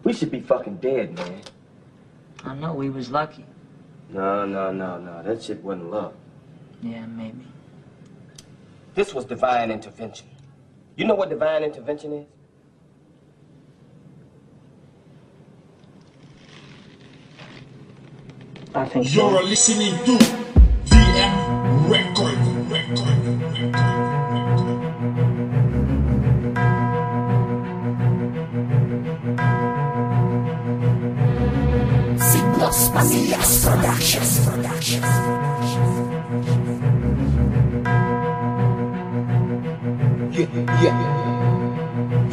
We should be fucking dead, man. I know, we was lucky. No. That shit wasn't love. Yeah, maybe. This was divine intervention. You know what divine intervention is? I think so. You're listening to VM Record. Signos Pamillas Productions.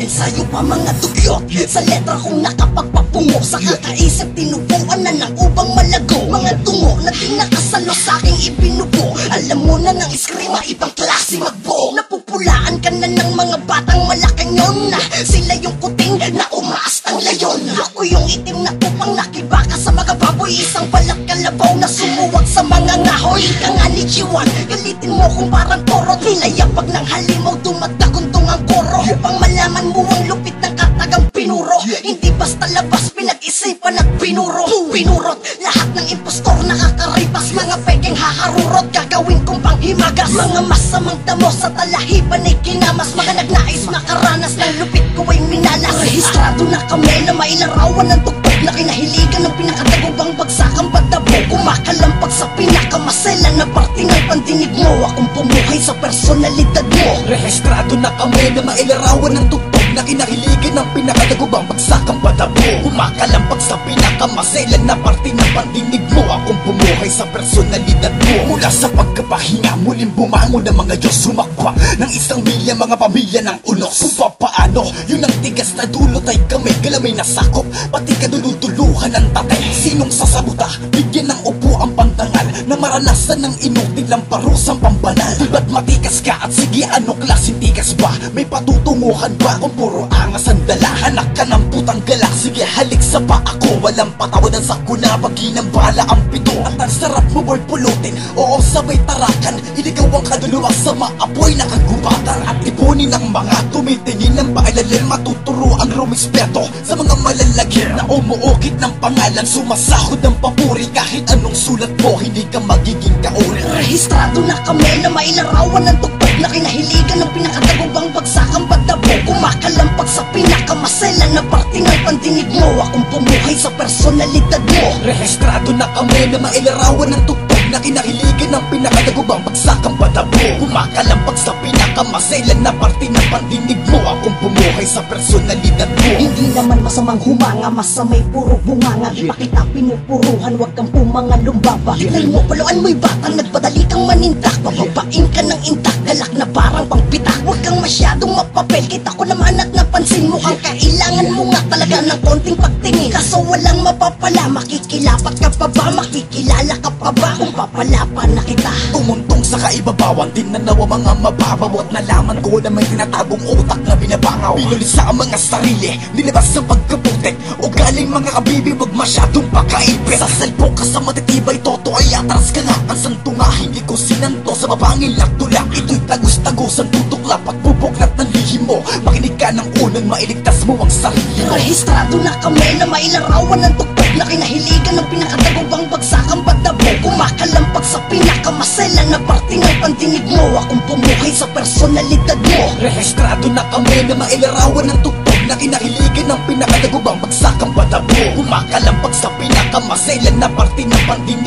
Ensayo pa mga dugyot sa letra kong nakapagpapungo. Sa kakaisip tinubuan na ng ubang malago. Mga tungo na tinakasalo sa aking ibinubo. Alam mo na ng iskrima ibang klase magbo. Napupulaan ka na ng mga batang malakanyon na sila yung kuting na umaastang layon. Ako yung itim na tupang nakibaka sa mga baboy. Isang balat kalabaw na sumuwag sa mga ngahoy. Ika nga ni Chiwan, galitin mo kung parang toro. Nilayapag ng halimaw, dumagdaguntong ang koro. Upang malaman mo ang lupit ng katagang pinuro. Hindi basta labas, pinag-isipan at pinuro. Pinurot, lahat ng impostor nakakaripas. Mga peking haharurot, gagawin kong panghimagas. Mga masamang damo sa talahiban ay kinamas. Mga nagnais makaranas ng lupit ko ay minalas. Rehistrado na kami na mailarawan ng tugtog na kinahiligan ng pinakatagubang bagsakang badabo. Kumakalampag sa pinakamaselan na parte ng pandinig mo. Akong pumuhay sa personalidad mo. Rehistrado na kami na mailarawan ng tugtog na kinahiligan ng pinakatagubang bagsakang badabo. Kumakalampag sa pinakamaselan na parte ng pandinig mo. Akong pumuhay sa personalidad mo. Mula sa pagkapahinga, muling bumangon ng mga Diyos. Sumakwa ng isang milya, mga pamilya ng unos. Kung papaano, yun ang tigas na dulot ay kami galamay na sakop, pati kadulutuluhan ng tatay. Sinong sasabuta, bigyan ng upo ang pantangal na maranasan ng inutil ang parusang pambanal. Ba't matikas ka at sige ano klase tikas ba? May patutunguhan ba kung puro angas ang dala? Anak ka ng putang gala, sige halik sa pa ako. Walang patawadan sa kuna, baginang bala ang pito. At ang sarap mo boy pulutin, oo sabay tarakan. Iligaw ang kaduluwang sa maapoy na kagubatan. At ipunin ng mga tumitingin ng pailalim. Matuturo ang rumispeto sa mga malalagyan na umuukit ng pangalan. Sumasahod ng papuri kahit anong sulat mo, hindi ka magiging kauri. Rehistrado na kami na mailarawan ng tugtog na kinahiligan ng pinakatagubang bagsakang badabo. Kumakalampag sa pinakamaselan na parte ng pandinig mo. Akong pumuhay sa personalidad mo. Rehistrado na kami na mailarawan ng tugtog na kinahiligan ng pinakatagubang bagsakang badabo. Kumakalampag sa pinakamaselan na parte ng pandinig mo. Akong pumuhay sa personalidad mo. Hindi naman masamang humanga, masamay puro bunganga. Di pa kita pinupuruhan, wag kang pumanga lumbaba. Tignan mo, paluan mo'y batang nagpadali kang manindak. Pababain ka ng intak, galak na parang pangpitak. Wag kang masyadong mapapel, kita ko naman at napansin mo. Kang kailangan mo nga talaga ng konting pagtingin. Kaso walang mapapala, makikilapat ka pa ba? Makikilala ka pa ba? Kung papalapa na kita. Tumuntong sa kaibabawan, tinanaw ang mga mababaw. At nalaman ko na may tinatagong utak na binabangaw. Pinulisa ang mga sarili, nilabas ang pagkaputik. O galing mga kabibi, wag masyadong pakaipit. Sasalpo ka sa matitibay, toto ay atras ka na. Ang santo nga, hindi ko sinanto sa babangil na tulak. Ito'y tagos-tagos ang tutuklap at bubuklat ng lihim mo. Makinig ka ng unang mailigtas mo ang sarili mo. Rehistrado na kami na mailarawan ng tugtog na kinahiligan ng pinakatagubang bagsakang badabo. Kumakalampag sa pinakamaselan na parte ng pandinig mo. Akong pumuhay sa personalidad mo. Rehistrado na kami na mailarawan ng tugtog na kinahiligan ng pinakatagubang bagsakang badabo. Kumakalampak sa pinakamaselan na parte ng pandinig